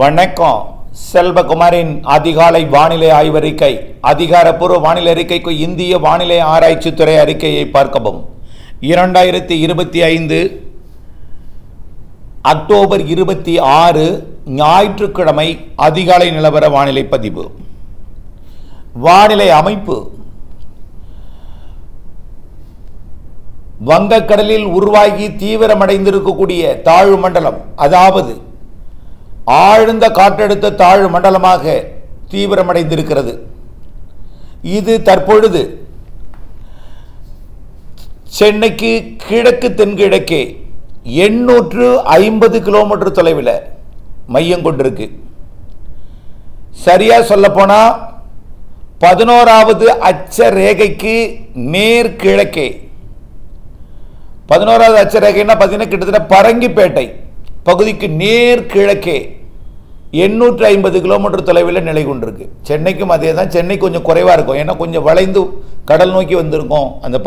வணக்கம். செல்வகுமாரின் அதிகாலை வானிலை ஆய்வறிக்கை. அதிகாரப்பூர்வ வானிலை அறிக்கைக்கு இந்திய வானிலை ஆராய்ச்சித்துறை அறிக்கையை பார்க்கவும். 2025 அக்டோபர் 26 ஞாயிற்றுக்கிழமை அதிகாலை நிலவர வானிலை பதிவு. வானிலை அமைப்பு: வங்கக்கடலில் உருவாகி தீவிரமடைந்திருக்கக்கூடிய தாழ்வு மண்டலம், அதாவது ஆழ்ந்த காற்றழுத்த தாழ்வு மண்டலமாக தீவிரமடைந்திருக்கிறது. இது தற்பொழுது சென்னைக்கு கிழக்கு தென்கிழக்கே 850 கிலோமீட்டர் தொலைவில் மையம் கொண்டிருக்கு. சரியா சொல்ல போனா 11வது அச்ச ரேகைக்கு நேர்கிழக்கே. 11வது அச்ச ரேகைன்னா பார்த்தீங்கன்னா கிட்டத்தட்ட பரங்கிப்பேட்டை பகுதிக்கு நேர்கிழக்கே 850 கிலோமீட்டர் தொலைவில் நிலை கொண்டிருக்கு. சென்னைக்கும் அதே தான். சென்னை கொஞ்சம் குறைவாக இருக்கும், ஏன்னா கொஞ்சம் வளைந்து கடல் நோக்கி வந்திருக்கும் அந்த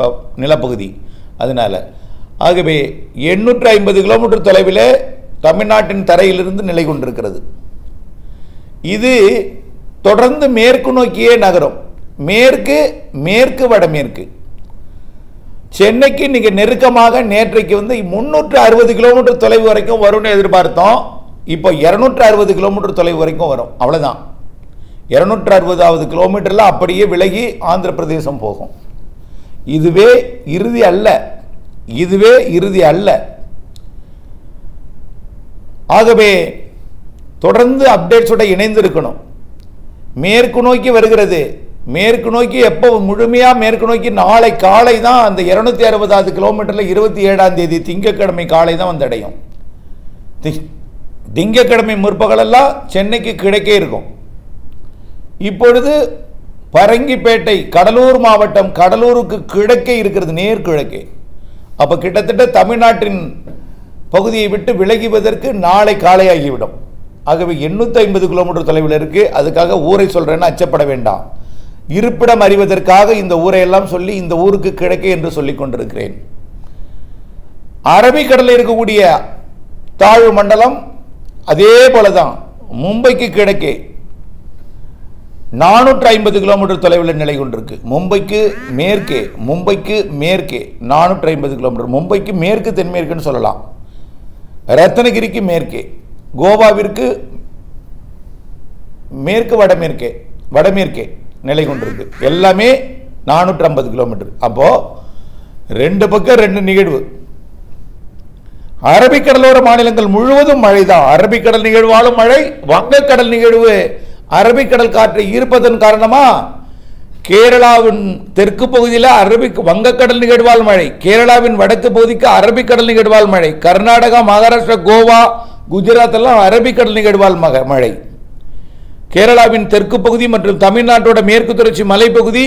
நிலப்பகுதி, அதனால. ஆகவே 850 கிலோமீட்டர் தொலைவில் தமிழ்நாட்டின் தரையிலிருந்து நிலை கொண்டிருக்கிறது. இது தொடர்ந்து மேற்கு நோக்கியே நகரும். மேற்கு வடமேற்கு. சென்னைக்கு இன்னைக்கு நெருக்கமாக நேற்றைக்கு 360 கிலோமீட்டர் தொலைவு வரைக்கும் வரும்னு எதிர்பார்த்தோம். இப்போ 260 கிலோமீட்டர் தொலைவு வரைக்கும் வரும், அவ்வளவுதான். 260வது கிலோமீட்டர்ல அப்படியே விலகி ஆந்திர பிரதேசம் போகும். இதுவே இறுதி அல்ல. ஆகவே தொடர்ந்து அப்டேட்ஸோட இணைந்து இருக்கணும். மேற்கு நோக்கி வருகிறது. மேற்கு நோக்கி எப்போ முழுமையா மேற்கு நோக்கி நாளை காலை தான் அந்த 260வது கிலோமீட்டர்ல 27ஆம் தேதி திங்கட்கிழமை காலை தான் வந்து அடையும். திங்கட்கிழமை முற்பகலெல்லாம் சென்னைக்கு கிழக்கே இருக்கும். இப்பொழுது பரங்கிப்பேட்டை கடலூர் மாவட்டம், கடலூருக்கு கிழக்கே இருக்கிறது, நேர்கிழக்கே. அப்ப கிட்டத்தட்ட தமிழ்நாட்டின் பகுதியை விட்டு விலகுவதற்கு நாளை காலை ஆகிவிடும். ஆகவே 850 கிலோமீட்டர் தொலைவில் இருக்கு. அதுக்காக ஊரை சொல்றேன்னு அச்சப்பட வேண்டாம். இருப்பிடம் அறிவதற்காக இந்த ஊரை எல்லாம் சொல்லி இந்த ஊருக்கு கிழக்கே என்று சொல்லிக் கொண்டிருக்கிறேன். அரபிக்கடலில் இருக்கக்கூடிய தாழ்வு மண்டலம் அதே போலதான் மும்பைக்கு கிழக்கே 450 கிலோமீட்டர் தொலைவில் நிலை கொண்டிருக்கு. மும்பைக்கு மேற்கே 450 கிலோமீட்டர். மும்பைக்கு மேற்கு தென்மேற்குன்னு சொல்லலாம். ரத்னகிரிக்கு மேற்கே, கோவாவிற்கு மேற்கு வடமேற்கே நிலை கொண்டிருக்கு. எல்லாமே 450 கிலோமீட்டர். அப்போ ரெண்டு பக்கம் ரெண்டு நிகழ்வு. அரபிக்கடலோர மாநிலங்கள் முழுவதும் மழை தான். அரபிக்கடல் நிகழ்வாலும் மழை, வங்கக்கடல் நிகழ்வு அரபிக்கடல் காற்றை ஈர்ப்பதன் காரணமா கேரளாவின் தெற்கு பகுதியில் வங்கக்கடல் நிகழ்வால் மழை, கேரளாவின் வடக்கு பகுதிக்கு அரபிக்கடல் நிகழ்வால் மழை, கர்நாடகா, மகாராஷ்டிரா, கோவா, குஜராத் எல்லாம் அரபிக்கடல் நிகழ்வால் மழை, கேரளாவின் தெற்கு பகுதி மற்றும் தமிழ்நாட்டோட மேற்கு தொடர்ச்சி மலைப்பகுதி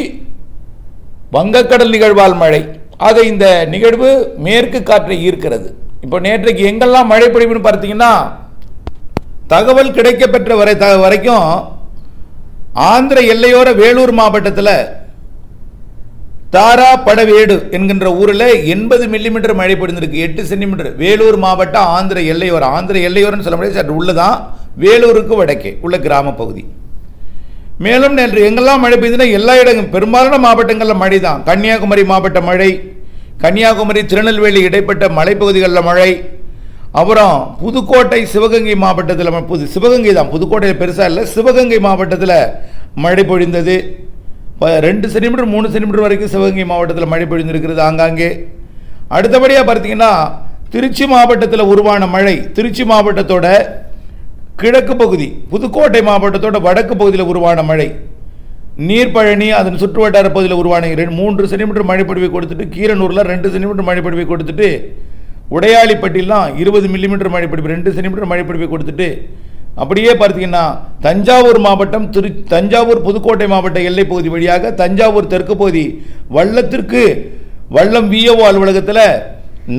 வங்கக்கடல் நிகழ்வால் மழை. ஆக இந்த நிகழ்வு மேற்கு காற்றை ஈர்க்கிறது. இப்போ நேற்றைக்கு எங்கெல்லாம் மழை பொழிவுன்னு பார்த்தீங்கன்னா, தகவல் கிடைக்கப்பெற்ற வரைக்கும் ஆந்திர எல்லையோர வேலூர் மாவட்டத்தில் தாரா படவேடு என்கின்ற ஊரில் 80 மில்லிமீட்டர் மழை பொழிந்திருக்கு, 8 சென்டிமீட்டர். வேலூர் மாவட்டம் ஆந்திர எல்லையோரம்னு சொல்ல முடியாது, சற்று உள்ளதான், வேலூருக்கு வடக்கே உள்ள கிராம பகுதி. மேலும் நேற்று எங்கெல்லாம் மழை பெய்யுதுன்னா எல்லா இடங்களும் பெரும்பாலான மாவட்டங்களில் மழை தான். கன்னியாகுமரி மாவட்ட மழை, கன்னியாகுமரி திருநெல்வேலி இடைப்பட்ட மலைப்பகுதிகளில் மழை. அப்புறம் புதுக்கோட்டை சிவகங்கை மாவட்டத்தில், சிவகங்கை தான், புதுக்கோட்டையில் பெருசாக இல்லை, சிவகங்கை மாவட்டத்தில் மழை பொழிந்தது. 2 சென்டிமீட்டர் 3 சென்டிமீட்டர் வரைக்கும் சிவகங்கை மாவட்டத்தில் மழை பொழிந்திருக்கிறது ஆங்காங்கே. அடுத்தபடியாக பார்த்தீங்கன்னா திருச்சி மாவட்டத்தில் உருவான மழை, திருச்சி மாவட்டத்தோட கிழக்கு பகுதி, புதுக்கோட்டை மாவட்டத்தோட வடக்கு பகுதியில் உருவான மழை, நீர்பழனி அதன் சுற்று வட்டார பகுதியில் உருவான 3 சென்டிமீட்டர் மழை பொழிவை கொடுத்துட்டு, கீரனூரில் 2 சென்டிமீட்டர் மழை பொழிவை கொடுத்துட்டு, உடையாளிப்பட்டிலாம் 20 மில்லிமீட்டர் மழை பொழிவு 2 சென்டிமீட்டர் மழை பொழிவை கொடுத்துட்டு, அப்படியே பார்த்தீங்கன்னா தஞ்சாவூர் மாவட்டம், தஞ்சாவூர் புதுக்கோட்டை மாவட்ட எல்லை பகுதி வழியாக தஞ்சாவூர் தெற்கு பகுதி வல்லம் விஓ அலுவலகத்தில்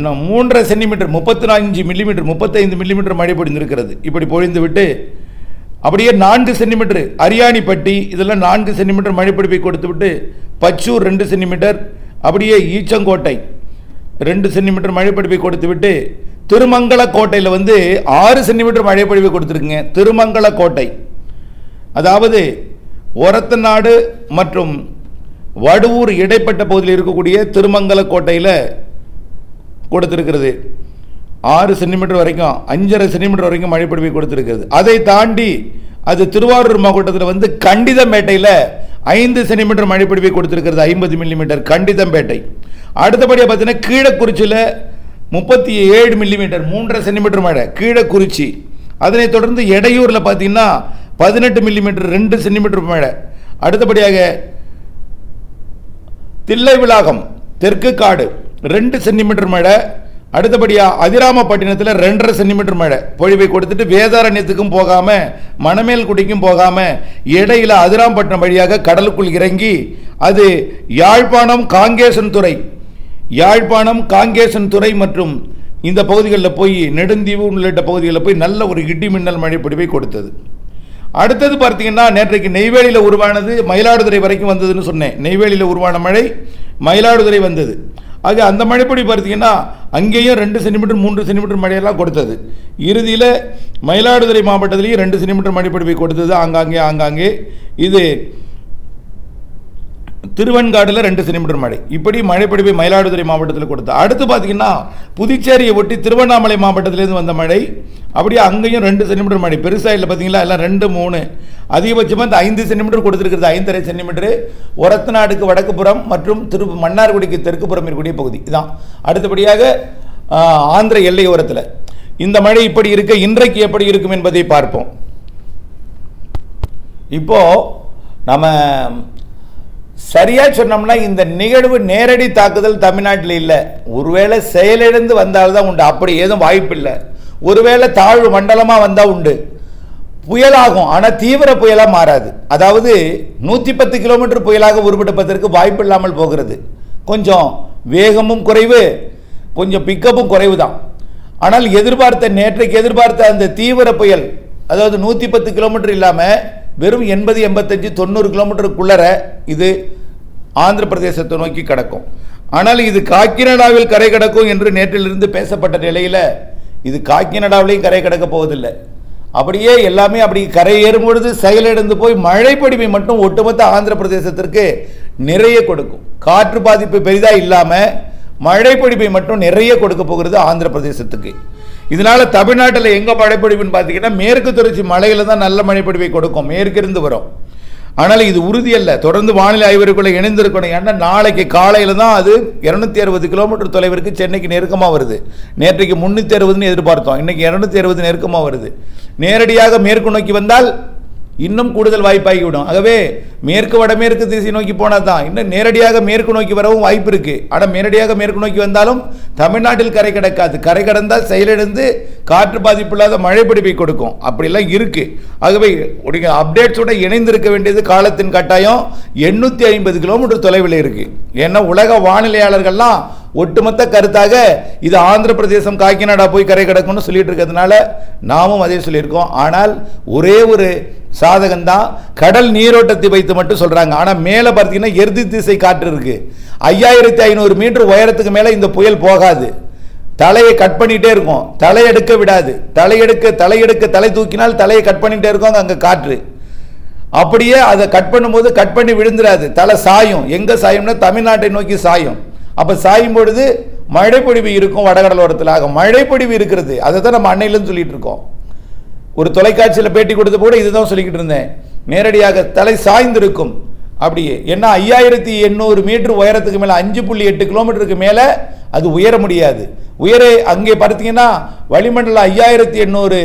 3.5 சென்டிமீட்டர் 35 மில்லிமீட்டர் மழை பொழிந்திருக்கிறது. இப்படி பொழிந்து விட்டு அப்படியே 4 சென்டிமீட்டர் அரியாணிப்பட்டி இதெல்லாம் 4 சென்டிமீட்டர் மழை பொழிவை கொடுத்து விட்டு, பச்சூர் 2 சென்டிமீட்டர், அப்படியே ஈச்சங்கோட்டை 2 சென்டிமீட்டர் மழைப்பொழிவை கொடுத்துவிட்டு திருமங்கலக்கோட்டையில் வந்து 6 சென்டிமீட்டர் மழைப்பொழிவை கொடுத்துருக்குங்க. திருமங்கலக்கோட்டை அதாவது ஒரத்தநாடு மற்றும் வடுவூர் இடைப்பட்ட பகுதியில் இருக்கக்கூடிய திருமங்கலக்கோட்டையில் கொடுத்திருக்கிறது. 6 சென்டிமீட்டர் வரைக்கும் 5.5 சென்டிமீட்டர் வரைக்கும் மழைப்பொழிவை கொடுத்திருக்கிறது. அதை தாண்டி அது திருவாரூர் மாவட்டத்தில் வந்து கண்டிதம்பேட்டையில் 5 சென்டிமீட்டர் மழைப்பொழிவை கொடுத்திருக்கிறது. 50 மில்லிமீட்டர் கண்டிதம்பேட்டை. அடுத்தபடியாக பார்த்தீங்கன்னா கீழக்குறிச்சியில் 37 மில்லிமீட்டர் 3.5 சென்டிமீட்டர் மழை கீழக்குறிச்சி. அதனைத் தொடர்ந்து எடையூரில் பார்த்தீங்கன்னா 18 மில்லிமீட்டர் 2 சென்டிமீட்டர் மழை. அடுத்தபடியாக தில்லைவிளாகம் தெற்கு காடு 2 சென்டிமீட்டர் மழை. அடுத்தபடியாக அதிராமப்பட்டினத்தில் 2.5 சென்டிமீட்டர் மழை பொழிவை கொடுத்துட்டு வேதாரண்யத்துக்கும் போகாமல் மணமேல்குடிக்கும் போகாமல் இடையில அதிராம்பட்டினம் வழியாக கடலுக்குள் இறங்கி அது யாழ்ப்பாணம் காங்கேசன் துறை மற்றும் இந்த பகுதிகளில் போய் நெடுந்தீவு உள்ளிட்ட பகுதிகளில் போய் நல்ல ஒரு இடி மின்னல் மழை பொழிவை கொடுத்தது. அடுத்தது பார்த்தீங்கன்னா நேற்றைக்கு நெய்வேலியில் உருவானது மயிலாடுதுறை வரைக்கும் வந்ததுன்னு சொன்னேன். நெய்வேலியில் உருவான மழை மயிலாடுதுறை வந்தது. ஆக அந்த மழைப்பொழி பார்த்தீங்கன்னா அங்கேயும் 2 சென்டிமீட்டர் 3 சென்டிமீட்டர் மழையெல்லாம் கொடுத்தது. இறுதியில் மயிலாடுதுறை மாவட்டத்திலேயும் 2 சென்டிமீட்டர் மழைப்பொழிவை கொடுத்தது ஆங்காங்கே. இது திருவெண்காடில் 2 சென்டிமீட்டர் மழை. இப்படி மழைப்பொழிவை மயிலாடுதுறை மாவட்டத்தில் கொடுத்தது. அடுத்து பார்த்தீங்கன்னா புதுச்சேரியை ஒட்டி திருவண்ணாமலை மாவட்டத்திலேருந்து வந்த மழை அப்படியே அங்கேயும் 2 சென்டிமீட்டர் மழை. பெருசாக இல்லை பார்த்தீங்களா, எல்லாம் 2, 3 அதிகபட்சமாக இந்த 5 சென்டிமீட்டர் கொடுத்துருக்கிறது. 5.5 சென்டிமீட்டர் ஒரத்தநாடுக்கு வடக்கு புறம் மற்றும் மன்னார்குடிக்கு தெற்கு புறம் இருக்கக்கூடிய பகுதி இதான். அடுத்தபடியாக ஆந்திர எல்லையோரத்தில் இந்த மழை இப்படி இருக்க இன்றைக்கு எப்படி இருக்கும் என்பதை பார்ப்போம். இப்போ நம்ம சரியா சொன்னோம்னா இந்த நிகழ்வு நேரடி தாக்குதல் தமிழ்நாட்டில் இல்லை. ஒருவேளை செயலிழந்து வந்தால்தான் உண்டு, அப்படி ஏதும் வாய்ப்பு இல்லை. ஒருவேளை தாழ்வு மண்டலமாக வந்தால் உண்டு, புயலாகும். ஆனால் தீவிர புயலாக மாறாது. அதாவது 110 கிலோமீட்டர் புயலாக உருவெடுப்பதற்கு வாய்ப்பு இல்லாமல் போகிறது. கொஞ்சம் வேகமும் குறைவு, கொஞ்சம் பிக்கப்பும் குறைவு தான். ஆனால் நேற்றைக்கு எதிர்பார்த்த அந்த தீவிர புயல் அதாவது 110 கிலோமீட்டர் இல்லாமல் வெறும் 80, 85, 90 கிலோமீட்டருக்குள்ளர இது ஆந்திர பிரதேசத்தை நோக்கி கடக்கும். ஆனால் இது காக்கிநாடாவில் கரை கடக்கும் என்று நேற்றிலிருந்து பேசப்பட்ட நிலையில் இது காக்கிநாடாவிலையும் கரை கடக்க போவதில்லை. அப்படியே எல்லாமே அப்படி கரை ஏறும் பொழுது செயலிழந்து போய் மழைப்பொழிவை மட்டும் ஒட்டுமொத்த ஆந்திர பிரதேசத்திற்கு நிறைய கொடுக்கும். காற்று பாதிப்பு பெரிதாக இல்லாமல் மழைப்பொழிவை மட்டும் நிறைய கொடுக்க போகிறது ஆந்திர பிரதேசத்துக்கு. இதனால தமிழ்நாட்டில் எங்கே மழைப்பொழிவுன்னு பார்த்தீங்கன்னா மேற்கு தொடர்ச்சி மலையில் தான் நல்ல மழைப்பொழிவை கொடுக்கும், மேற்கிருந்து வரும். ஆனால் இது உறுதியல்ல, தொடர்ந்து வானிலை ஆய்வறிக்குள்ள இணைந்திருக்கணும். ஏன்னா நாளைக்கு காலையில் தான் அது 260 கிலோமீட்டர் தொலைவிற்கு சென்னைக்கு நெருக்கமாக வருது. நேற்றைக்கு 360ன்னு எதிர்பார்த்தோம், இன்னைக்கு 260 நெருக்கமாக வருது. நேரடியாக மேற்கு நோக்கி வந்தால் இன்னும் கூடுதல் வாய்ப்பாகிவிடும். ஆகவே மேற்கு வடமேற்கு திசை நோக்கி போனால் தான் இன்னும் நேரடியாக மேற்கு நோக்கி வரவும் வாய்ப்பு இருக்கு. ஆனால் நேரடியாக மேற்கு நோக்கி வந்தாலும் தமிழ்நாட்டில் கரை கடக்காது. கரை கடந்தால் செயலிழந்து காற்று பாதிப்பு இல்லாத மழைப்பொழிவை கொடுக்கும். அப்படிலாம் இருக்கு. ஆகவே அப்டேட்ஸோட இணைந்திருக்க வேண்டியது காலத்தின் கட்டாயம். 850 கிலோமீட்டர் தொலைவில் இருக்கு. ஏன்னா உலக வானிலையாளர்கள்லாம் ஒட்டுமொத்த கருத்தாக இது ஆந்திர பிரதேசம் காக்கிநாடா போய் கரை கடக்கும்னு சொல்லிட்டு இருக்கிறதுனால நாமும் அதே சொல்லியிருக்கோம். ஆனால் ஒரே ஒரு சாதகம் தான், கடல் நீரோட்டத்தை வைத்து மட்டும் சொல்றாங்க. ஆனால் மேலே பார்த்தீங்கன்னா எதிர் திசை காற்று இருக்கு. 5500 மீட்டர் உயரத்துக்கு மேலே இந்த புயல் போகாது. தலையை கட் பண்ணிட்டே இருக்கும், தலையெடுக்க விடாது. தலை தூக்கினால் தலையை கட் பண்ணிட்டே இருக்கும் அங்கே காற்று. அப்படியே அதை கட் பண்ணும்போது கட் பண்ணி விழுந்துடாது, தலை சாயும். எங்கே சாயும்னா தமிழ்நாட்டை நோக்கி சாயும். அப்போ சாயும் பொழுது மழைப்பொழிவு இருக்கும் வடகடலோரத்தில். ஆக மழைப்பொழிவு இருக்கிறது. அதை தான் நம்ம அன்னையிலும் சொல்லிட்டு இருக்கோம். ஒரு தொலைக்காட்சியில் பேட்டி கொடுத்த கூட இதுதான் சொல்லிக்கிட்டு இருந்தேன். நேரடியாக தலை சாய்ந்திருக்கும் அப்படியே. ஏன்னா 5800 மீட்டர் உயரத்துக்கு மேலே 5.8 கிலோமீட்டருக்கு மேலே அது உயர முடியாது. அங்கே பார்த்தீங்கன்னா வளிமண்டல 5800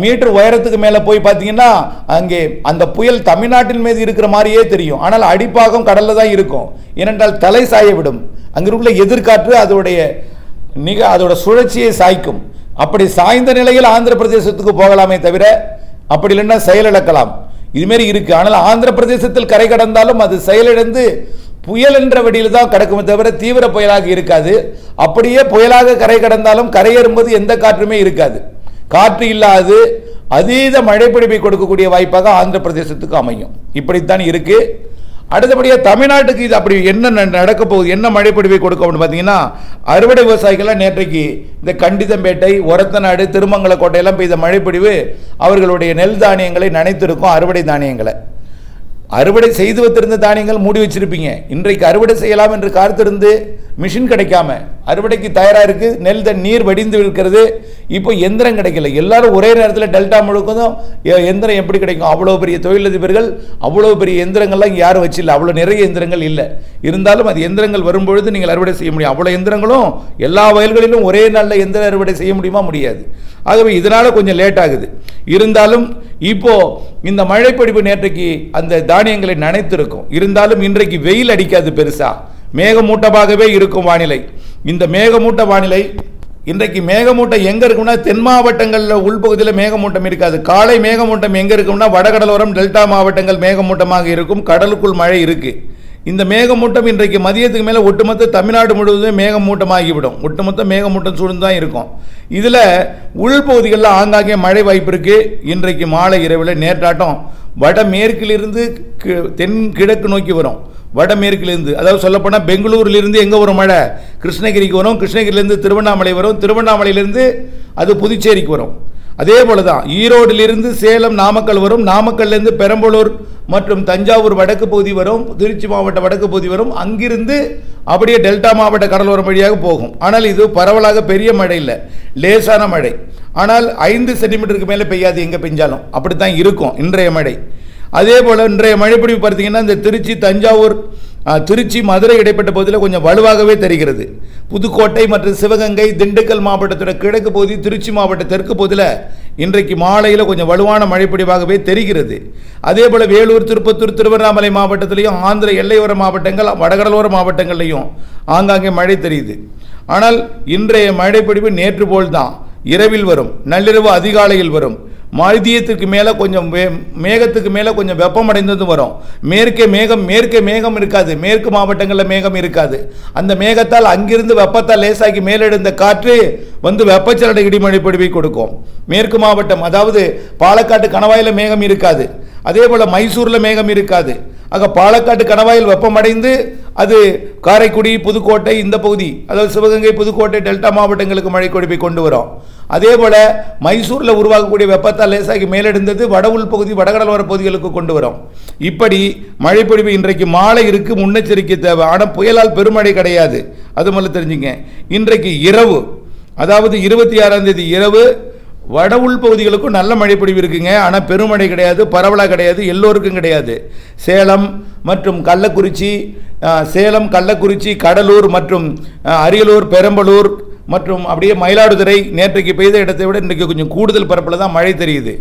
மீட்டர் உயரத்துக்கு மேலே போய் பார்த்தீங்கன்னா அங்கே அந்த புயல் தமிழ்நாட்டின் மீது இருக்கிற மாதிரியே தெரியும். ஆனால் அடிப்பாகம் கடலில் தான் இருக்கும். ஏனென்றால் தலை சாய விடும். அங்கிருக்குள்ள எதிர்காற்று அதோட சுழற்சியை சாய்க்கும். அப்படி சாய்ந்த நிலையில் ஆந்திர பிரதேசத்துக்கு போகலாமே தவிர அப்படி இல்லைன்னா செயலிழக்கலாம். இதுமாரி இருக்கு. ஆனால் ஆந்திர பிரதேசத்தில் கரை கடந்தாலும் அது செயலிழந்து புயல் என்ற வடியில் தான் கடக்குமே தவிர தீவிர புயலாக இருக்காது. அப்படியே புயலாக கரை கடந்தாலும் கரையேறும்போது எந்த காற்றுமே இருக்காது. காற்று இல்லாது அதீத மழைப்பொழிவை கொடுக்கக்கூடிய வாய்ப்பாக ஆந்திர பிரதேசத்துக்கு அமையும். இப்படித்தான் இருக்கு. அடுத்தபடியாக தமிழ்நாட்டுக்கு இது அப்படி என்ன நடக்க போகுது, என்ன மழைப்பொழிவை கொடுக்கும் பார்த்தீங்கன்னா, அறுவடை விவசாயிகள்லாம் நேற்றைக்கு இந்த கண்டிதம்பேட்டை, ஒரத்தநாடு, திருமங்கலக்கோட்டையெல்லாம் பெய்த மழைப்பொழிவு அவர்களுடைய நெல் தானியங்களை நனைத்திருக்கும். அறுவடை தானியங்களை அறுவடை செய்து வைத்திருந்த தானியங்கள் மூடி வச்சிருப்பீங்க. இன்றைக்கு அறுவடை செய்யலாம் என்று காத்திருந்து மிஷின் கிடைக்காம அறுவடைக்கு தயாராக இருக்கு. நெல் நீர் வடிந்து இருக்கிறது. இப்போ எந்திரம் கிடைக்கல. எல்லாரும் ஒரே நேரத்தில் டெல்டா முழுக்கதும் எந்திரம் எப்படி கிடைக்கும்? அவ்வளோ பெரிய தொழிலதிபர்கள் அவ்வளோ பெரிய எந்திரங்கள்லாம் யாரும் வச்சில்ல. அவ்வளோ நிறைய எந்திரங்கள் இல்லை. இருந்தாலும் அது எந்திரங்கள் வரும்பொழுது நீங்கள் அறுவடை செய்ய முடியும். அவ்வளோ எந்திரங்களும் எல்லா வயல்களிலும் ஒரே நாளில் எந்திர அறுவடை செய்ய முடியுமா? முடியாது. ஆகவே இதனால கொஞ்சம் லேட் ஆகுது. இருந்தாலும் இப்போ இந்த மழைப்பொழிவு நேற்றைக்கு அந்த தானியங்களை நனைத்திருக்கும். இருந்தாலும் இன்றைக்கு வெயில் அடிக்காது, பெருசா மேகமூட்டமாகவே இருக்கும் வானிலை. இந்த மேகமூட்ட வானிலை இன்றைக்கு மேகமூட்டம் எங்க இருக்கும்னா, தென் மாவட்டங்களில் உள்பகுதியில் மேகமூட்டம் இருக்காது. காலை மேகமூட்டம் எங்க இருக்கும்னா, வடகடலோரம் டெல்டா மாவட்டங்கள் மேகமூட்டமாக இருக்கும். கடலுக்குள் மழை இருக்கு. இந்த மேகமூட்டம் இன்றைக்கு மதியத்துக்கு மேலே ஒட்டுமொத்த தமிழ்நாடு முழுவதும் மேகமூட்டமாகிவிடும். ஒட்டுமொத்த மேகமூட்டம் சூழ்ந்து தான் இருக்கும். இதில் உள்பகுதிகளில் ஆங்காங்கே மழை வாய்ப்பு இருக்கு. இன்றைக்கு மாலை இரவில் நேற்றாட்டம் வடமேற்கிலிருந்து தென்கிழக்கு நோக்கி வரும். வடமேற்கிலிருந்து, அதாவது சொல்லப்போனால் பெங்களூரிலிருந்து எங்கே வரும் மழை? கிருஷ்ணகிரிக்கு வரும். கிருஷ்ணகிரியிலிருந்து திருவண்ணாமலை வரும். திருவண்ணாமலையிலிருந்து அது புதுச்சேரிக்கு வரும். அதே போல தான் ஈரோடிலிருந்து சேலம், நாமக்கல் வரும். நாமக்கல்லிருந்து பெரம்பலூர் மற்றும் தஞ்சாவூர் வடக்கு பகுதி வரும். திருச்சி மாவட்ட வடக்கு பகுதி வரும். அங்கிருந்து அப்படியே டெல்டா மாவட்ட கடலோரம் வழியாக போகும். ஆனால் இது பரவலாக பெரிய மழை இல்லை, லேசான மழை. ஆனால் 5 சென்டிமீட்டருக்கு மேலே பெய்யாது. எங்கே பெஞ்சாலும் அப்படித்தான் இருக்கும் இன்றைய மழை. அதே போல் இன்றைய மழைப்பொழிவு பார்த்தீங்கன்னா, இந்த திருச்சி, தஞ்சாவூர், திருச்சி, மதுரை இடைப்பட்ட பகுதியில் கொஞ்சம் வலுவாகவே தெரிகிறது. புதுக்கோட்டை மற்றும் சிவகங்கை, திண்டுக்கல் மாவட்டத்தோட கிழக்கு பகுதி, திருச்சி மாவட்ட தெற்கு பகுதியில் இன்றைக்கு மாலையில் கொஞ்சம் வலுவான மழைப்பொழிவாகவே தெரிகிறது. அதே போல் வேலூர், திருப்பத்தூர், திருவண்ணாமலை மாவட்டத்திலையும், ஆந்திர எல்லையோர மாவட்டங்கள், வடகடலோர மாவட்டங்கள்லையும் ஆங்காங்கே மழை தெரியுது. ஆனால் இன்றைய மழைப்பொழிவு நேற்று போல்தான் இரவில் வரும், நள்ளிரவு அதிகாலையில் வரும். மதியத்துக்கு மேலே கொஞ்சம் மேகத்துக்கு மேலே கொஞ்சம் வெப்பமடைந்தது வரும். மேற்கே மேகம் இருக்காது. மேற்கு மாவட்டங்களில் மேகம் இருக்காது. அந்த மேகத்தால் அங்கிருந்து வெப்பத்தால் லேசாக்கி மேலெழுந்த காற்று வந்து வெப்பச்சலன இடிமழை பொழிவை கொடுக்கும். மேற்கு மாவட்டம், அதாவது பாலக்காட்டு கணவாயில் மேகம் இருக்காது. அதே போல் மைசூரில் மேகம் இருக்காது. ஆக பாலக்காட்டு கணவாயில் வெப்பமடைந்து அது காரைக்குடி, புதுக்கோட்டை இந்த பகுதி, அதாவது சிவகங்கை, புதுக்கோட்டை, டெல்டா மாவட்டங்களுக்கு மழை பொழிவை கொண்டு வரும். அதே போல மைசூரில் உருவாகக்கூடிய வெப்பத்தால் லேசாகி மேலெடுந்தது வட உள்பகுதி, வடகடலோர பகுதிகளுக்கு கொண்டு வரும். இப்படி மழைப்பொழிவு இன்றைக்கு மாலை இருக்கு. முன்னெச்சரிக்கை தேவை. ஆனால் புயலால் பெருமழை கிடையாது. அது முதல்ல தெரிஞ்சுங்க. இன்றைக்கு இரவு, அதாவது 26ஆம் தேதி இரவு வட உள் பகுதிகளுக்கும் நல்ல மழைப்பொழிவு இருக்குங்க. ஆனால் பெருமழை கிடையாது, பரவலாக கிடையாது, எல்லோருக்கும் கிடையாது. சேலம் மற்றும் கள்ளக்குறிச்சி, கடலூர் மற்றும் அரியலூர், பெரம்பலூர் மற்றும் அப்படியே மயிலாடுதுறை நேற்றைக்கு பெய்த இடத்தை விட இன்றைக்கு கொஞ்சம் கூடுதல் பரப்பில் தான் மழை தெரியுது.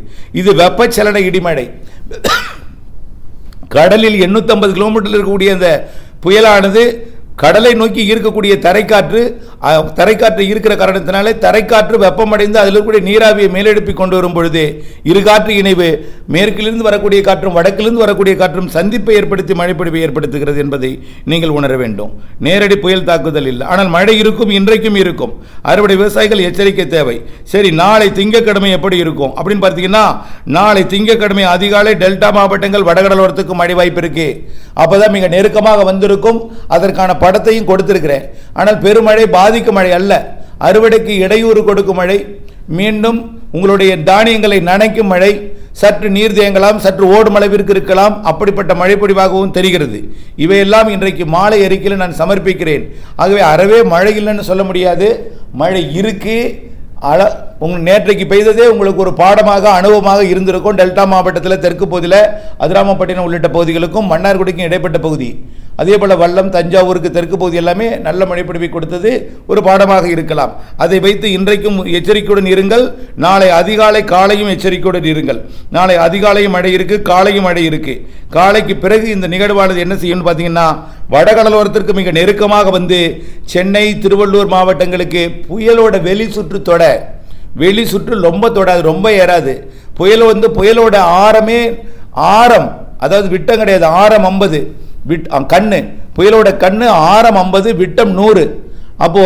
இது வெப்பச்சலன இடிமழை. கடலில் 850 கிலோமீட்டரில் இருக்கக்கூடிய அந்த புயலானது கடலை நோக்கி ஈர்க்கக்கூடிய தரைக்காற்று இருக்கிற காரணத்தினாலே தரைக்காற்று வெப்பமடைந்து அதில் இருக்கக்கூடிய நீராவியை மேலெழுப்பி கொண்டு வரும் பொழுது இருகாற்று இணைவு மேற்கிலிருந்து வரக்கூடிய காற்றும் வடக்கிலிருந்து வரக்கூடிய காற்றும் சந்திப்பை ஏற்படுத்தி மழைப்பொழிவை ஏற்படுத்துகிறது என்பதை நீங்கள் உணர வேண்டும். நேரடி புயல் தாக்குதல் இல்லை. ஆனால் மழை இருக்கும், இன்றைக்கும் இருக்கும். அறுவடை விவசாயிகள் எச்சரிக்கை தேவை. சரி, நாளை திங்கட்கிழமை எப்படி இருக்கும் அப்படின்னு பார்த்தீங்கன்னா, நாளை திங்கட்கிழமை அதிகாலை டெல்டா மாவட்டங்கள், வடகடலோரத்துக்கு மழை வாய்ப்பு இருக்கு. அப்பதான் மிக நெருக்கமாக வந்திருக்கும். அதற்கான படத்தையும் கொடுத்திருக்கிறேன். ஆனால் பெருமழை பாதிக்கும் மழை அல்ல, அறுவடைக்கு இடையூறு கொடுக்கும் மழை, மீண்டும் உங்களுடைய தானியங்களை நனைக்கும் மழை, சற்று நீர் தேங்கலாம், சற்று ஓடும் அளவிற்கு இருக்கலாம். அப்படிப்பட்ட மழைப்பொழிவாகவும் தெரிகிறது. இவையெல்லாம் இன்றைக்கு மாலை அறிக்கையில் நான் சமர்ப்பிக்கிறேன். ஆகவே அறவே மழை இல்லைன்னு சொல்ல முடியாது. மழை இருக்கு. நேற்றைக்கு பெய்ததே உங்களுக்கு ஒரு பாடமாக, அனுபவமாக இருந்திருக்கும். டெல்டா மாவட்டத்தில் தெற்கு பகுதியில் அதிராமப்பட்டினம் உள்ளிட்ட பகுதிகளுக்கும் மன்னார்குடிக்கும் இடைப்பட்ட பகுதி, அதே போல் வல்லம், தஞ்சாவூருக்கு தெற்கு பகுதி எல்லாமே நல்ல மழைப்பொழிவை கொடுத்தது ஒரு பாடமாக இருக்கலாம். அதை வைத்து இன்றைக்கும் எச்சரிக்கையுடன் இருங்கள். நாளை அதிகாலை காலையும் எச்சரிக்கையுடன் இருங்கள். நாளை அதிகாலையும் மழை இருக்கு, காலையும் மழை இருக்கு. காலைக்கு பிறகு இந்த நிகழ்வானது என்ன செய்யும் பார்த்தீங்கன்னா, வடகடலோரத்திற்கு மிக நெருக்கமாக வந்து சென்னை, திருவள்ளூர் மாவட்டங்களுக்கு புயலோட வெளி சுற்று ரொம்ப தொடாது, ரொம்ப ஏறாது. புயலோட ஆரம், அதாவது விட்டம் கிடையாது, ஆரம் 50, கண்ணு, புயலோட கண்ணு ஆரம் 50, விட்டம் 100. அப்போ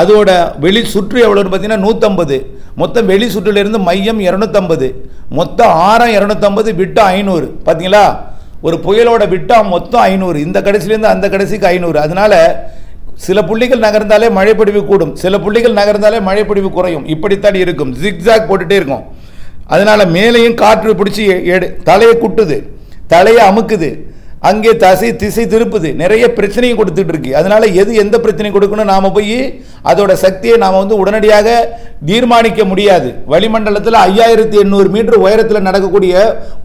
அதோட வெளி சுற்று எவ்வளோன்னு பார்த்தீங்கன்னா 150. மொத்தம் வெளி சுற்றிலிருந்து மையம் 250, மொத்தம் ஆரம் 250, விட்டம் 500. பார்த்தீங்களா, ஒரு புயலோட விட்டா மொத்தம் 500, இந்த கடைசிலேருந்து அந்த கடைசிக்கு 500. அதனால சில புள்ளிகள் நகர்ந்தாலே மழைப்பொழிவு கூடும், சில புள்ளிகள் நகர்ந்தாலே மழைப்பொழிவு குறையும். இப்படித்தான் இருக்கும், ஜிக்ஜாக் போட்டுட்டே இருக்கும். அதனால மேலையும் காற்று பிடிச்சி தலையை குட்டுது, தலையை அமுக்குது, அங்கே திசை திருப்புது, நிறைய பிரச்சனையும் கொடுத்துட்டு இருக்கு. அதனால எது எந்த பிரச்சனை கொடுக்கணும் நாம போய் அதோட சக்தியை நாம உடனடியாக தீர்மானிக்க முடியாது. வளிமண்டலத்தில் 5800 மீட்டர் உயரத்தில் நடக்கக்கூடிய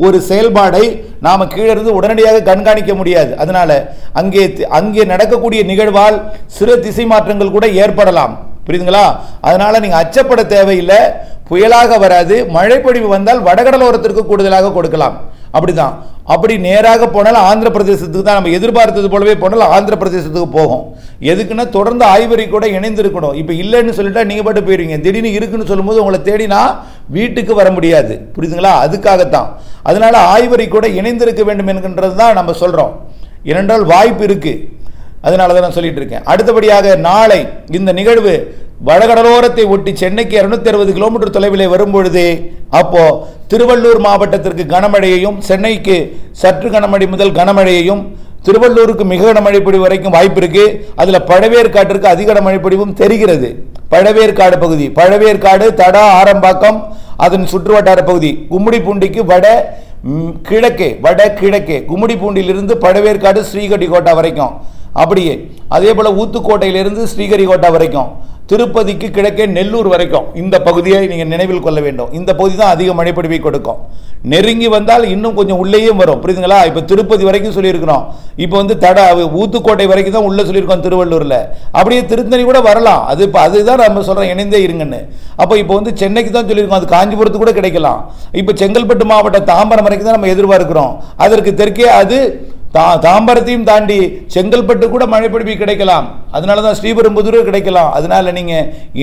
ஒரு செயல்பாடை நாம கீழே இருந்து உடனடியாக கண்காணிக்க முடியாது. அதனால அங்கே நடக்கக்கூடிய நிகழ்வால் சிறு திசை மாற்றங்கள் கூட ஏற்படலாம். புரியுதுங்களா? அதனால நீங்க அச்சப்பட தேவையில்லை, புயலாக வராது. மழைப்பொழிவு வந்தால் வடகடலோரத்திற்கு கூடுதலாக கொடுக்கலாம். அப்படிதான். அப்படி நேராக போனால் ஆந்திர பிரதேசத்துக்கு தான் நம்ம எதிர்பார்த்தது போலவே போனால் ஆந்திர பிரதேசத்துக்கு போகும். எதுக்குன்னா தொடர்ந்து ஆய்வறி கூட இணைந்திருக்கணும். இப்போ இல்லைன்னு சொல்லிட்டா நீங்க பாட்டு போயிருவீங்க. திடீர்னு இருக்குன்னு சொல்லும்போது உங்களை தேடினா வீட்டுக்கு வர முடியாது. புரியுதுங்களா? அதுக்காகத்தான். அதனால ஆய்வறி கூட இணைந்திருக்க வேண்டும் என்கின்றது தான் நம்ம சொல்றோம். ஏனென்றால் வாய்ப்பு இருக்கு. அதனால தான் நான் சொல்லிட்டு இருக்கேன். அடுத்தபடியாக நாளை இந்த நிகழ்வு வடகடலோரத்தை ஒட்டி சென்னைக்கு 260 கிலோமீட்டர் தொலைவிலே வரும்பொழுது அப்போ திருவள்ளூர் மாவட்டத்திற்கு கனமழையையும், சென்னைக்கு சற்று கனமழை முதல் கனமழையையும், திருவள்ளூருக்கு மிக கனமழை பொழிவு வரைக்கும் வாய்ப்பு இருக்கு. அதுல பழவேற்காட்டிற்கு அதிக கனமழை பொழிவும் தெரிகிறது. பழவேற்காடு பகுதி, பழவேற்காடு, தடா, ஆரம்பாக்கம், அதன் சுற்றுவட்டார பகுதி, கும்மிடிப்பூண்டிக்கு வட கிழக்கே கும்மிடிப்பூண்டியிலிருந்து பழவேற்காடு ஸ்ரீகரிகோட்டா வரைக்கும், அப்படியே அதே போல ஊத்துக்கோட்டையிலிருந்து ஸ்ரீகரிகோட்டா வரைக்கும், திருப்பதிக்கு கிழக்கே நெல்லூர் வரைக்கும் இந்த பகுதியை நீங்க நினைவில் கொள்ள வேண்டும். இந்த பகுதி தான் அதிக மழைப்பொழிவை கொடுக்கும். நெருங்கி வந்தால் இன்னும் கொஞ்சம் உள்ளேயும் வரும். புரியுதுங்களா? இப்ப திருப்பதி வரைக்கும் சொல்லியிருக்கிறோம். இப்போ ஊத்துக்கோட்டை வரைக்கும் தான் உள்ள சொல்லியிருக்கோம் திருவள்ளூர்ல. அப்படியே திருத்தணி கூட வரலாம். அதுதான் நம்ம சொல்றோம், இணைந்தே இருங்கன்னு. அப்போ இப்போ சென்னைக்கு தான் சொல்லியிருக்கோம், அது காஞ்சிபுரத்துக்கு கூட கிடைக்கலாம். இப்போ செங்கல்பட்டு மாவட்டம் தாம்பரம் வரைக்கும் தான் நம்ம எதிர்பார்க்கிறோம். அதற்கு தெற்கே அது தாம்பரத்தையும் தாண்டி செங்கல்பட்டு கூட மழைப்பொழிவு கிடைக்கலாம். அதனாலதான் ஸ்ரீபெரும்புதூர் கிடைக்கலாம். அதனால நீங்க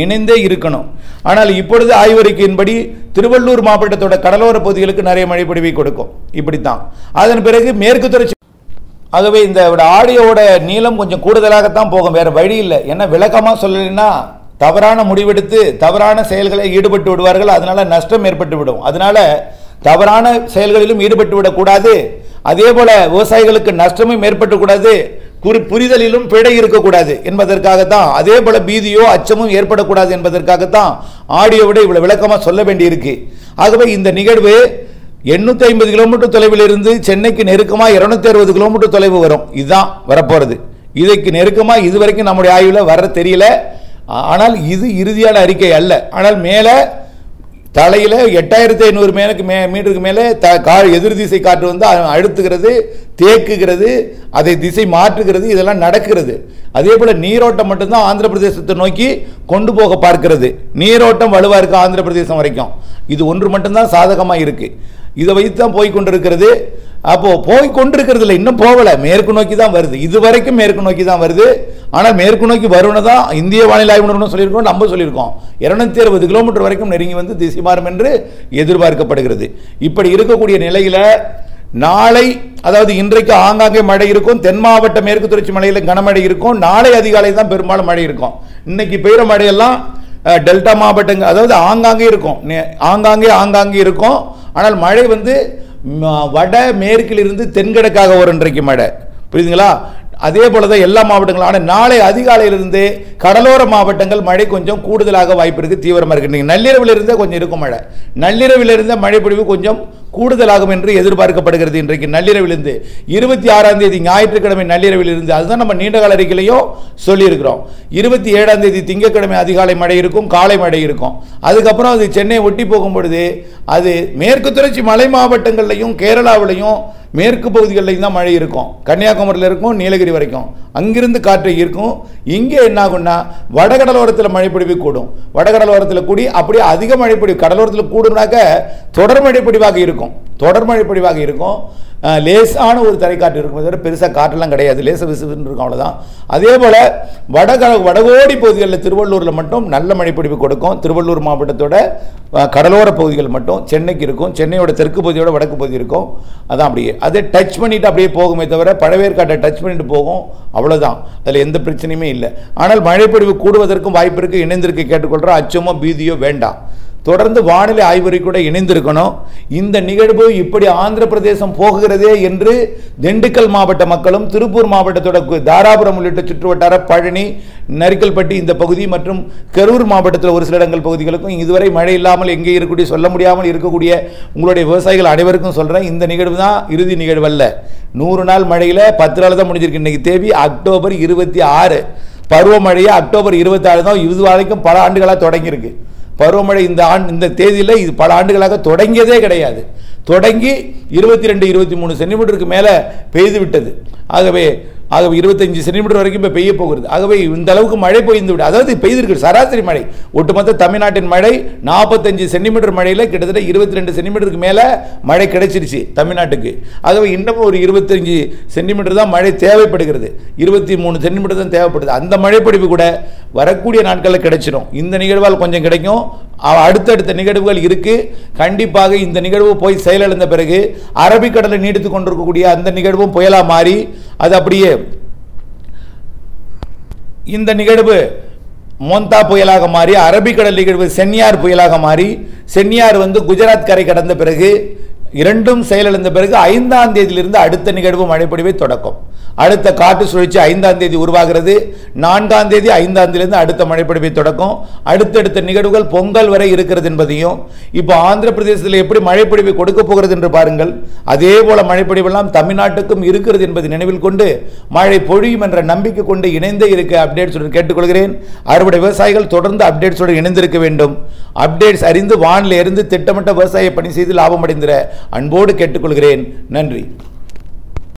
இணைந்தே இருக்கணும். ஆனால் இப்பொழுது ஆய்வறிக்கையின்படி திருவள்ளூர் மாவட்டத்தோட கடலோர பகுதிகளுக்கு நிறைய மழைப்பொழிவை கொடுக்கும். இப்படித்தான். அதன் பிறகு மேற்கு தொடர்ச்சி. ஆகவே இந்த ஆடியோட நீளம் கொஞ்சம் கூடுதலாகத்தான் போகும், வேற வழி இல்லை. ஏன்னா விளக்கமா சொல்லலைன்னா தவறான முடிவெடுத்து தவறான செயல்களை ஈடுபட்டு விடுவார்கள். அதனால நஷ்டம் ஏற்பட்டு விடும். அதனால தவறான செயல்களிலும் ஈடுபட்டு விடக்கூடாது. அதே போல விவசாயிகளுக்கு நஷ்டமும் ஏற்படக்கூடாது, புரிதலிலும் பிழை இருக்கக்கூடாது என்பதற்காகத்தான், அதே போல பீதியோ அச்சமும் ஏற்படக்கூடாது என்பதற்காகத்தான் ஆடியோவிட இவ்வளவு விளக்கமா சொல்ல வேண்டியிருக்கு. ஆகவே இந்த நிகழ்வு 850 கிலோமீட்டர் தொலைவில் இருந்து சென்னைக்கு நெருக்கமா 260 கிலோமீட்டர் தொலைவு வரும். இதுதான் வரப்போறது. இதுக்கு நெருக்கமா இதுவரைக்கும் நம்முடைய ஆய்வுல வர தெரியல. ஆனால் இது இறுதியான அறிக்கை அல்ல. ஆனால் மேல தலையில 8500 மீட்டருக்கு மேலே எதிர் திசை காற்று அழுத்துகிறது, தேக்குகிறது, அதை திசை மாற்றுகிறது, இதெல்லாம் நடக்கிறது. அதே போல நீரோட்டம் மட்டும்தான் ஆந்திர பிரதேசத்தை நோக்கி கொண்டு போக பார்க்கிறது. நீரோட்டம் வலுவா இருக்கு ஆந்திர பிரதேசம் வரைக்கும். இது ஒன்று மட்டும்தான் சாதகமா இருக்கு. இதை வைத்து தான் போய்கொண்டிருக்கிறது. அப்போ போய்கொண்டிருக்கிறது இல்லை, இன்னும் போகல, மேற்கு நோக்கி தான் வருது. இதுவரைக்கும் மேற்கு நோக்கி தான் வருது. ஆனால் மேற்கு நோக்கி வரும்னு தான் இந்திய வானிலை ஆய்வு நிறுவனம் சொல்லியிருக்கோம், நம்ம சொல்லியிருக்கோம். 260 கிலோமீட்டர் வரைக்கும் நெருங்கி திசை மாறும் என்று எதிர்பார்க்கப்படுகிறது. இப்படி இருக்கக்கூடிய நிலையில நாளை, அதாவது இன்றைக்கு ஆங்காங்கே மழை இருக்கும். தென் மாவட்ட மேற்கு தொடர்ச்சி மலையில கனமழை இருக்கும். நாளை அதிகாலை தான் பெரும்பாலும் மழை இருக்கும். இன்னைக்கு பெய்கிற மழையெல்லாம் டெல்டா மாவட்டங்கள், அதாவது ஆங்காங்கே இருக்கும், ஆங்காங்கே இருக்கும். ஆனால் மழை வட மேற்கிலிருந்து தென்கிழக்காக வரும் இன்றைக்கு மழை. புரியுதுங்களா? அதே போலதான் எல்லா மாவட்டங்களும். ஆனால் நாளை அதிகாலையிலிருந்து கடலோர மாவட்டங்கள் மழை கொஞ்சம் கூடுதலாக வாய்ப்பு இருக்கு, தீவிரமா இருக்கு. நள்ளிரவிலிருந்தே கொஞ்சம் இருக்கும் மழை. நள்ளிரவிலிருந்த மழை பொழிவு கொஞ்சம் கூடுதலாகும் என்று எதிர்பார்க்கப்படுகிறது. இன்றைக்கு நள்ளிரவிலிருந்து 26ஆம் தேதி ஞாயிற்றுக்கிழமை நள்ளிரவிலிருந்து, அதுதான் நம்ம நீண்டகால அறிக்கையிலையும் சொல்லி இருக்கிறோம். 27ஆம் தேதி திங்கட்கிழமை அதிகாலை மழை இருக்கும், காலை மழை இருக்கும். அதுக்கப்புறம் அது சென்னை ஒட்டி போகும் பொழுது அது மேற்கு தொடர்ச்சி மலை மாவட்டங்கள்லையும் கேரளாவிலையும் மேற்கு பகுதிகளில் தான் மழை இருக்கும். கன்னியாகுமரியில் இருக்கும், நீலகிரி வரைக்கும் அங்கிருந்து காற்று இருக்கும். இங்கே என்ன ஆகும்னா வடகடலோரத்தில் மழைப்பொழிவு கூடும். வடகடலோரத்தில் கூடி அப்படியே அதிக மழைப்பொழிவு கடலோரத்தில் கூடுனாக்க தொடர் மழைப்பொழிவாக இருக்கும். லேசான ஒரு தரைக்காற்று இருக்கும், தவிர பெருசாக காற்றெல்லாம் கிடையாது, லேச விசுன்னு இருக்கும், அவ்வளோதான். அதே போல வடகோடி பகுதிகளில் திருவள்ளூரில் மட்டும் நல்ல மழைப்பொழிவு கொடுக்கும். திருவள்ளூர் மாவட்டத்தோட கடலோர பகுதிகள் மட்டும் சென்னைக்கு இருக்கும். சென்னையோட தெற்கு பகுதியோட வடக்கு பகுதி இருக்கும். அதான் அப்படியே அதை டச் பண்ணிட்டு அப்படியே போகுமே தவிர பழவேற்காட்டை டச் பண்ணிட்டு போகும், அவ்வளோதான். அதில் எந்த பிரச்சனையுமே இல்லை. ஆனால் மழைப்பொழிவு கூடுவதற்கும் வாய்ப்பு இருக்கு. இணைந்திருக்க கேட்டுக்கொள்கிறோம். அச்சமோ பீதியோ வேண்டாம். தொடர்ந்து வானிலை ஆய்வறிக்கை கூட இணைந்திருக்கணும். இந்த நிகழ்வு இப்படி ஆந்திர பிரதேசம் போகிறதே என்று திண்டுக்கல் மாவட்ட மக்களும், திருப்பூர் மாவட்டத்தோட தாராபுரம் உள்ளிட்ட சுற்றுவட்டார பழனி, நரிக்கல்பட்டி இந்த பகுதி மற்றும் கரூர் மாவட்டத்தில் ஒரு சில இடங்கள் பகுதிகளுக்கும் இதுவரை மழை இல்லாமல் எங்கே இருக்கக்கூடிய சொல்ல முடியாமல் இருக்கக்கூடிய உங்களுடைய விவசாயிகள் அனைவருக்கும் சொல்கிறேன், இந்த நிகழ்வு தான் இறுதி நிகழ்வு அல்ல. 100 நாள் மழையில் 10 நாள் தான் முடிஞ்சிருக்கு. இன்னைக்கு தேதி அக்டோபர் 26. பருவமழையை அக்டோபர் 26 தான் இது வரைக்கும் பல ஆண்டுகளாக தொடங்கியிருக்கு. பருவமழை இந்த தேதியில் இது பல ஆண்டுகளாக தொடங்கியதே கிடையாது. தொடங்கி 22-23 சென்டிமீட்டருக்கு மேலே பெய்து விட்டது. ஆகவே 25 சென்டிமீட்டர் வரைக்கும் இப்போ பெய்ய போகிறது. ஆகவே இந்த அளவுக்கு மழை பெய்து விடு, அதாவது பெய்திருக்கு சராசரி மழை. ஒட்டுமொத்த தமிழ்நாட்டின் மழை 45 சென்டிமீட்டர் மழையில் கிட்டத்தட்ட 22 சென்டிமீட்டருக்கு மேலே மழை கிடைச்சிருச்சு தமிழ்நாட்டுக்கு. ஆகவே இன்னமும் ஒரு 25 சென்டிமீட்டர் தான் மழை தேவைப்படுகிறது. 23 சென்டிமீட்டர் தான் தேவைப்படுது. அந்த மழைப்பொழிவு கூட வரக்கூடிய நாட்களில் கிடைச்சிடும். இந்த நிகழ்வால் கொஞ்சம் கிடைக்கும். அடுத்தடுத்த நிகழ்வுகள் இருக்கு. கண்டிப்பாக இந்த நிகழ்வு போய் செயலிழந்த பிறகு அரபிக்கடலை நீடித்துக் கொண்டிருக்கக்கூடிய அந்த நிகழ்வும் புயலா மாறி அது அப்படியே இந்த நிகழ்வு மோந்தா புயலாக மாறி அரபிக்கடல் நிகழ்வு சென்னியார் புயலாக மாறி சென்னியார் குஜராத் கரை கடந்த பிறகு இரண்டும் செயலிழந்த பிறகு 5ஆம் தேதியிலிருந்து அடுத்த நிகழ்வு மழைப்பொழிவை தொடக்கம். அடுத்த காற்று சுழற்சி 5ஆம் தேதி உருவாகிறது. 4ஆம் தேதி 5ஆம் தேதியிலிருந்து அடுத்த மழைப்பொழிவை தொடக்கம். அடுத்தடுத்த நிகழ்வுகள் பொங்கல் வரை இருக்கிறது என்பதையும், இப்போ ஆந்திர பிரதேசத்தில் எப்படி மழைப்பொழிவை கொடுக்க போகிறது என்று பாருங்கள். அதே போல மழைப்பொழிவெல்லாம் தமிழ்நாட்டுக்கும் இருக்கிறது என்பதை நினைவில் கொண்டு மழை பொழியும் என்ற நம்பிக்கை கொண்டு இணைந்தே இருக்க அப்டேட்ஸுடன் கேட்டுக்கொள்கிறேன். அறுவடை விவசாயிகள் தொடர்ந்து அப்டேட்ஸுடன் இணைந்திருக்க வேண்டும். அப்டேட்ஸ் அறிந்து வானிலை இருந்து திட்டமிட்ட விவசாய பணி செய்து லாபம் அடைந்திட அன்போடு கேட்டுக்கொள்கிறேன். நன்றி.